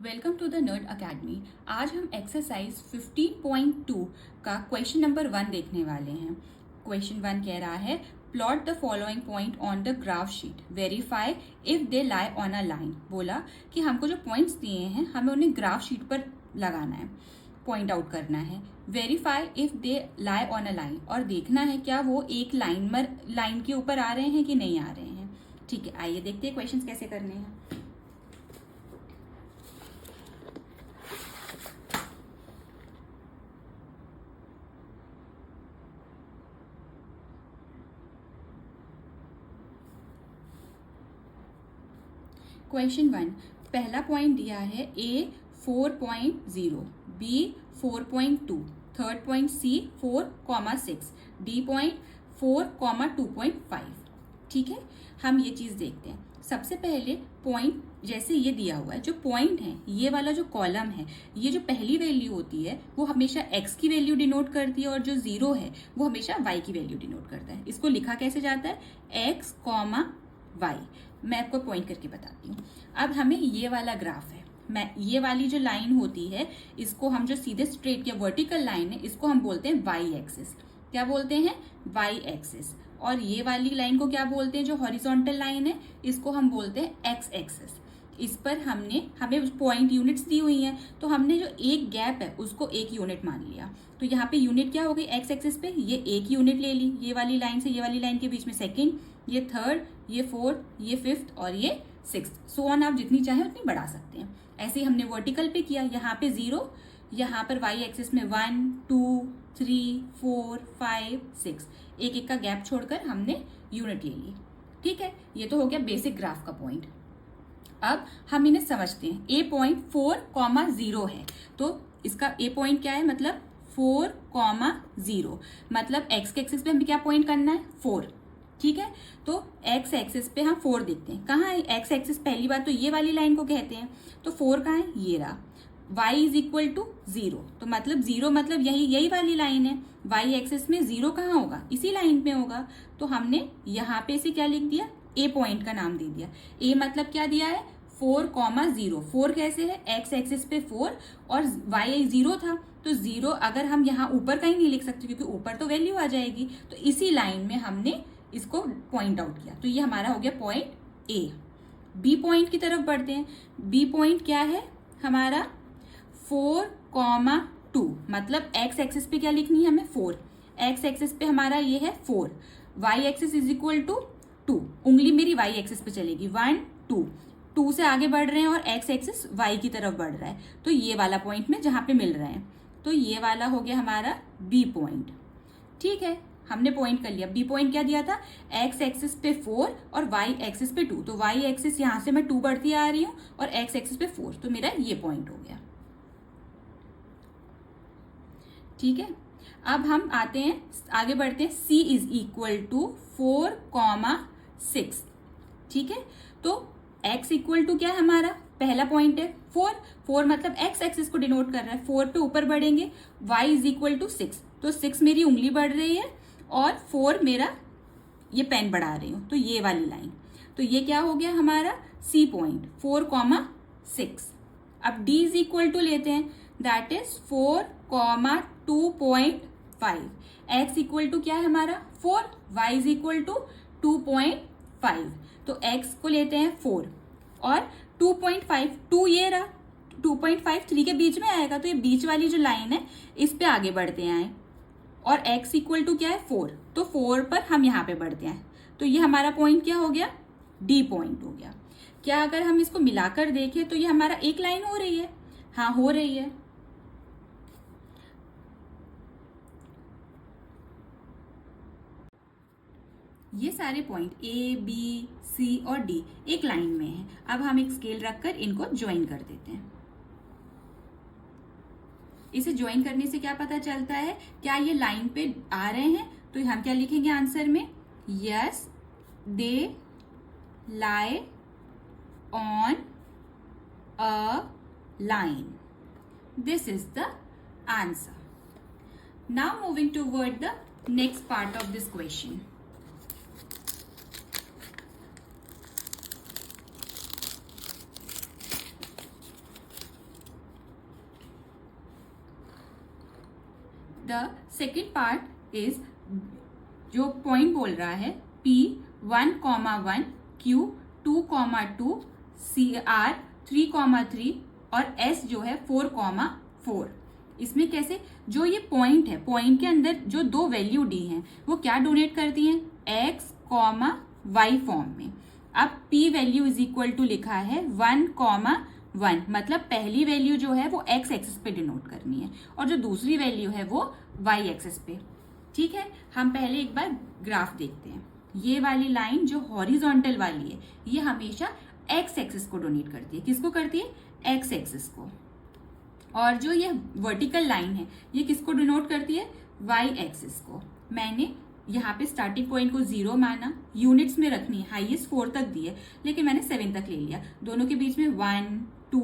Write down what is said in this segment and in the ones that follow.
Welcome to the Nerd Academy. आज हम exercise 15.2 का क्वेश्चन नंबर 1 देखने वाले हैं। क्वेश्चन 1 कह रहा है plot the following point on the graph sheet, verify if they lie on a line. बोला कि हमको जो पॉइंट्स दिए हैं हमें उन्हें ग्राफ शीट पर लगाना है, पॉइंट आउट करना है। Verify if they lie on a line, और देखना है क्या वो एक लाइन के ऊपर आ रहे हैं कि नहीं आ रहे हैं। ठीक है, आइए देखते हैं क्वेश्चंस कैसे करने हैं। क्वेश्चन 1, पहला पॉइंट दिया है A 4.0, B 4.2, third point C 4,6, D point 4,2.5। ठीक है, हम ये चीज देखते हैं। सबसे पहले पॉइंट जैसे ये दिया हुआ है, जो पॉइंट है ये वाला जो कॉलम है, ये जो पहली वैल्यू होती है वो हमेशा x की वैल्यू डिनोट करती है, और जो 0 है वो हमेशा y की वैल्यू डिनोट करता है। इसको लिखा कैसे जाता है, x, y। मैं आपको पॉइंट करके बताती हूँ। अब हमें ये वाला ग्राफ है, ये वाली जो लाइन होती है इसको हम, जो सीधे स्ट्रेट या वर्टिकल लाइन है, इसको हम बोलते हैं वाई एक्सिस। क्या बोलते हैं, वाई एक्सिस। और ये वाली लाइन को क्या बोलते हैं, जो हॉरिजॉन्टल लाइन है, इसको हम बोलते हैं एक्स एक्सिस। इस पर हमें पॉइंट यूनिट्स दी हुई हैं, तो हमने जो एक गैप है उसको एक यूनिट मान लिया। तो यहाँ पे यूनिट क्या हो गई, एक्स एक्सिस पे ये एक यूनिट ले ली, ये वाली लाइन से ये वाली लाइन के बीच में सेकंड, ये थर्ड, ये फोर्थ, ये फिफ्थ और ये सिक्स्थ, सो ऑन। आप जितनी चाहे उतनी बढ़ा सकते हैं। ऐसे ही हमने वर्टिकल पे किया, यहाँ पे 0, यहाँ पर वाई एक्सिस में 1, 2, 3, 4, 5, 6, एक एक का गैप छोड़कर हमने यूनिट ले ली। ठीक है, ये तो हो गया बेसिक ग्राफ का पॉइंट। अब हम इन्हें समझते हैं। ए पॉइंट 4,0 है, तो इसका ए पॉइंट क्या है, मतलब 4,0, मतलब एक्स के एक्सिस पे हमें क्या पॉइंट करना है, 4। ठीक है, तो एक्स एक्सिस पे हम 4 देखते हैं। कहाँ है एक्स एक्सिस, पहली बात तो ये वाली लाइन को कहते हैं, तो 4 कहाँ है, ये रहा। y इज इक्वल टू 0, तो मतलब 0 मतलब यही वाली लाइन है। y एक्सिस में 0 कहाँ होगा, इसी लाइन पे होगा। तो हमने यहाँ पे इसे क्या लिख दिया, ए पॉइंट का नाम दे दिया। ए मतलब क्या दिया है, 4,0। 4 कैसे है, एक्स एक्सिस पे 4 और y 0 था, तो 0 अगर हम यहाँ ऊपर कहीं नहीं लिख सकते क्योंकि ऊपर तो वैल्यू आ जाएगी, तो इसी लाइन में हमने इसको पॉइंट आउट किया। तो ये हमारा हो गया पॉइंट ए। बी पॉइंट की तरफ बढ़ते हैं। बी पॉइंट क्या है हमारा, 4,2, मतलब एक्स एक्सिस पे क्या लिखनी है हमें, 4। एक्स एक्सिस पे हमारा ये है 4, y axis is equal to 2, उंगली मेरी वाई एक्सिस पे चलेगी, 1, 2, 2 से आगे बढ़ रहे हैं और एक्स एक्सिस वाई की तरफ बढ़ रहा है, तो ये वाला पॉइंट में जहां पे मिल रहे हैं, तो ये वाला हो गया हमारा बी पॉइंट। ठीक है, हमने पॉइंट कर लिया। बी पॉइंट क्या दिया था, एक्स एक्सिस पे 4 और वाई एक्सिस पे 2, तो वाई एक्सिस यहां से मैं 2 बढ़ती आ रही हूं और एक्स एक्सिस पे 4, तो मेरा ये पॉइंट हो गया। ठीक है, अब हम आते हैं, आगे बढ़ते हैं। C is equal to 4,6। ठीक है, तो x इक्वल टू क्या है हमारा, पहला पॉइंट है 4, 4 मतलब x एक्सिस को डिनोट कर रहा है, 4 पे ऊपर बढ़ेंगे, y इज इक्वल टू 6, तो 6 मेरी उंगली बढ़ रही है और 4 मेरा ये पेन बढ़ा रही हूं, तो ये वाली लाइन, तो ये क्या हो गया हमारा C पॉइंट 4,6। अब D इज इक्वल टू लेते हैं, that is 4,2.5। x equal to क्या है हमारा 4, y इज इक्वल टू 2.5, तो x को लेते हैं 4 और 2.5, 2 ये रहा, 2.5 3 के बीच में आएगा, तो ये बीच वाली जो लाइन है इस पे आगे बढ़ते आए, और x इक्वल टू क्या है 4, तो 4 पर हम यहाँ पे बढ़ते हैं, तो ये हमारा पॉइंट क्या हो गया, D पॉइंट हो गया। क्या अगर हम इसको मिलाकर देखें तो ये हमारा एक लाइन हो रही है, हाँ हो रही है। ये सारे पॉइंट A, B, C और D एक लाइन में हैं। अब हम एक स्केल रखकर इनको ज्वाइन कर देते हैं। इसे ज्वाइन करने से क्या पता चलता है, क्या ये लाइन पे आ रहे हैं, तो हम क्या लिखेंगे आंसर में, yes they lie on a line. This is the answer. Now moving toward the next part of this question. The second part is, जो पॉइंट बोल रहा है P 1,1, Q 2,2, CR 3,3 और S जो है 4,4। इसमें कैसे, जो ये पॉइंट है, पॉइंट के अंदर जो दो वैल्यू डी हैं वो क्या डोनेट करती हैं, x, y फॉर्म में। अब P value is equal to लिखा है 1,1, मतलब पहली वैल्यू जो है वो x एक्सिस पे डिनोट करनी है और जो दूसरी वैल्यू है वो y एक्सिस पे। ठीक है, हम पहले एक बार ग्राफ देखते हैं। ये वाली लाइन जो हॉरिजॉन्टल वाली है ये हमेशा x एक्सिस को डोनेट करती है। किसको करती है, x एक्सिस को। और जो ये वर्टिकल लाइन है ये किसको डिनोट करती है, y एक्सिस को। मैंने यहाँ पे स्टार्टिंग पॉइंट को 0 माना, यूनिट्स में रखनी है, हाईएस्ट 4 तक दी है लेकिन मैंने 7 तक ले लिया। दोनों के बीच में 1, 2,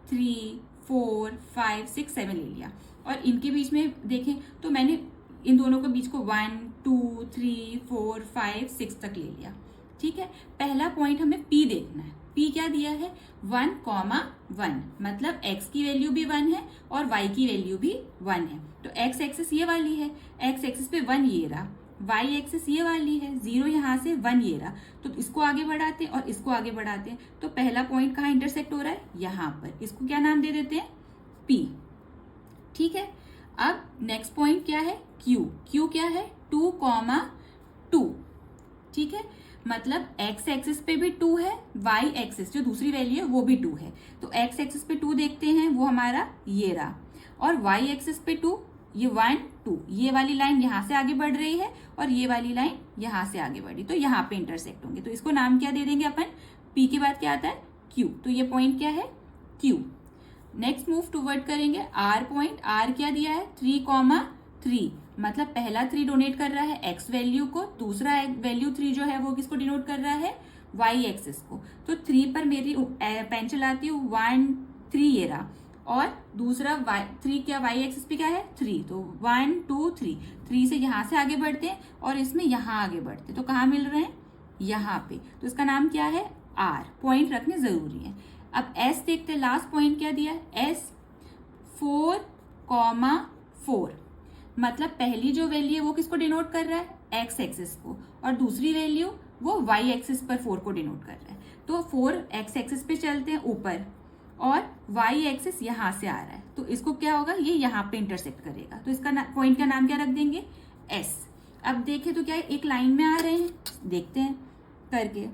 3, 4, 5, 6, 7 ले लिया। और इनके बीच में देखें तो मैंने इन दोनों के बीच को 1, 2, 3, 4, 5, 6 तक ले लिया। ठीक है, पहला पॉइंट हमें P देखना है। P क्या दिया है, 1,1, मतलब x की वैल्यू भी 1 है और y की वैल्यू भी 1 है। तो x एक्सिस ये वाली है, x एक्सिस पे 1 ये रहा, y एक्सिस ये वाली है, 0 यहाँ से 1 ये रहा। तो इसको आगे बढ़ाते हैं और इसको आगे बढ़ाते हैं। तो पहला पॉइंट कहाँ इंटरसेक्ट हो रहा है, यहाँ पर। इसको क्या नाम दे देते हैं, P। ठीक है, अब नेक्स्ट पॉइंट क्या है, Q। Q क्या है, 2,2। ठीक है, मतलब x एक्सिस पे भी 2 है, y एक्सिस जो दूसरी वैल्यू है वो भी 2 है। तो x एक्सिस पे 2 देखते हैं, वो हमारा ये रहा। और y एक्सिस पे 2, ये 1, 2, ये वाली लाइन यहाँ से आगे बढ़ रही है और ये वाली लाइन यहाँ से आगे बढ़ी, तो यहाँ पे इंटरसेक्ट होंगे। तो इसको नाम क्या दे देंगे अपन, P के बाद क्या आता है, Q। तो ये पॉइंट क्या है, Q। नेक्स्ट मूव टूवर्ड करेंगे R पॉइंट। R क्या दिया है, 3,3, मतलब पहला 3 डोनेट कर रहा है x वैल्यू को, दूसरा वैल्यू 3 जो है वो किसको डिनोट कर रहा है, y एक्सिस को। तो 3 पर मेरी पेन चलाती हूँ, 1, 3 ये रहा। और दूसरा 3 क्या, y एक्सिस पे क्या है, 3। तो 1, 2, 3 से यहाँ से आगे बढ़ते हैं और इसमें यहाँ आगे बढ़ते हैं। तो कहाँ मिल रहे हैं, यहाँ पे। तो इसका नाम क्या है, R। पॉइंट रखने जरूरी है। अब S देखते हैं, लास्ट पॉइंट क्या दिया है, S 4,4, मतलब पहली जो वैल्यू है वो किसको डिनोट कर रहा है, x एक्सिस को, और दूसरी वैल्यू वो y एक्सिस पर 4 को डिनोट कर रहा है। तो 4 x एक्सिस पे चलते हैं ऊपर और y एक्सिस यहाँ से आ रहा है, तो इसको क्या होगा, ये यहाँ पे इंटरसेक्ट करेगा। तो इसका पॉइंट का नाम क्या रख देंगे, S। अब देखें तो क्या एक लाइन में आ रहे हैं, देखते हैं करके।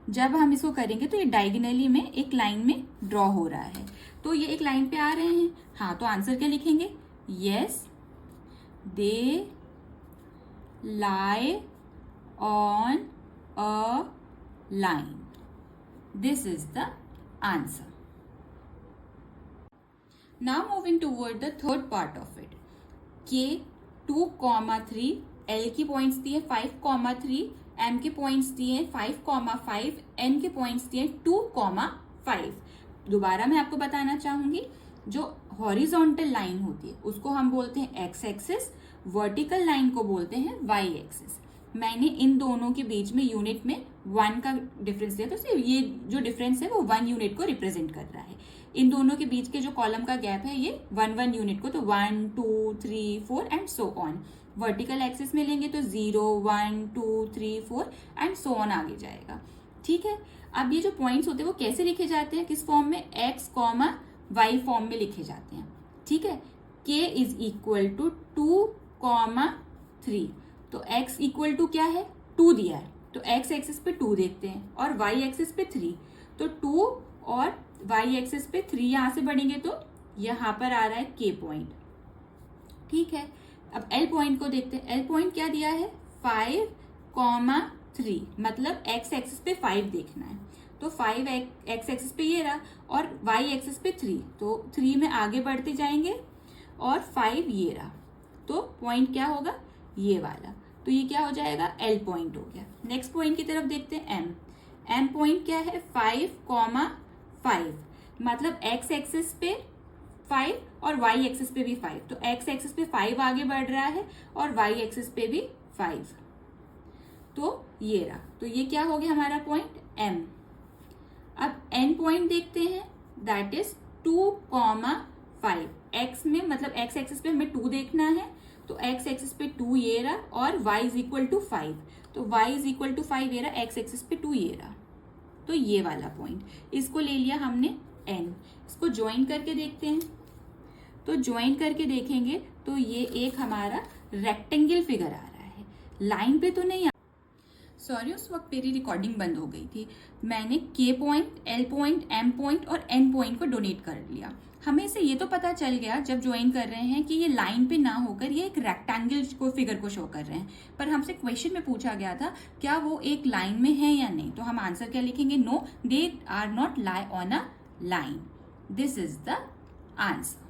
जब हम इसको करेंगे तो ये डायगोनली में एक लाइन में ड्रॉ हो रहा है। तो ये एक लाइन पे आ रहे हैं, हाँ। तो आंसर क्या लिखेंगे, yes they lie on a line. This is the answer. Now moving toward the third part of it. K 2,3, L की पॉइंट्स दिए 5,3, M के पॉइंट्स दिए 5,5, N के पॉइंट्स दिए 2,5। दोबारा मैं आपको बताना चाहूंगी, जो हॉरिजॉन्टल लाइन होती है उसको हम बोलते हैं x एक्सिस, वर्टिकल लाइन को बोलते हैं y एक्सिस। मैंने इन दोनों के बीच में यूनिट में 1 का डिफरेंस दिया, तो सिर्फ ये जो डिफरेंस है वो 1 यूनिट को रिप्रेजेंट कर रहा है। इन दोनों के बीच के जो कॉलम का गैप है ये 1 यूनिट को, तो 1, 2, 3, 4 and so on. Vertical axis में लेंगे तो 0, 1, 2, 3, 4 एंड सो ऑन आगे जाएगा। ठीक है, अब ये जो पॉइंट्स होते हैं वो कैसे लिखे जाते हैं, किस फॉर्म में, x, y फॉर्म में लिखे जाते हैं। ठीक है, k इज इक्वल टू 2,3। तो x इक्वल टू क्या है, 2 दिया है, तो x एक्सिस पे 2 देखते हैं और y एक्सिस पे 3। तो 2 और y एक्सिस पे 3 यहां से बढ़ेंगे तो यहां पर आ रहा है k पॉइंट। ठीक है, अब L पॉइंट को देखते हैं। L पॉइंट क्या दिया है, 5,3, मतलब x एक्सिस पे 5 देखना है। तो 5 x एक्सिस पे ये रहा और y एक्सिस पे 3, तो 3 में आगे बढ़ते जाएंगे और 5 ये रहा। तो पॉइंट क्या होगा, ये वाला। तो ये क्या हो जाएगा, L पॉइंट हो गया। नेक्स्ट पॉइंट की तरफ देखते हैं, M पॉइंट क्या है, 5,5, मतलब x एक्सिस पे 5 और y एक्सिस पे भी 5। तो x एक्सिस पे 5 आगे बढ़ रहा है और y एक्सिस पे भी 5। तो ये रहा, तो ये क्या हो गया हमारा पॉइंट M। अब N पॉइंट देखते हैं, दैट इज 2,5। एक्स में मतलब एक्स एक्सिस पे हमें 2 देखना है, तो एक्स एक्सिस पे 2 ये रहा और y इज इक्वल टू 5, तो y इज इक्वल टू 5 ये रहा, एक्स एक्सिस पे 2 ये रहा, तो ये वाला पॉइंट, इसको ले लिया हमने n। इसको ज्वाइन करके देखते हैं, तो ज्वाइन करके देखेंगे तो ये एक हमारा रेक्टेंगल फिगर आ रहा है, लाइन पे तो नहीं। सॉरी, उस वक्त मेरी रिकॉर्डिंग बंद हो गई थी। मैंने K point, L point, M point और एन पॉइंट को डोनेट कर लिया। हमें इसे ये तो पता चल गया जब ज्वाइन कर रहे हैं कि ये लाइन पे ना होकर ये एक रेक्टेंगल को फिगर को शो कर रहे हैं, पर हमसे क्वेश्चन में पूछा गया था क्या वो एक लाइन में है या नहीं, तो हम आंसर क्या लिखेंगे, no they are not lie on a line. This is the answer.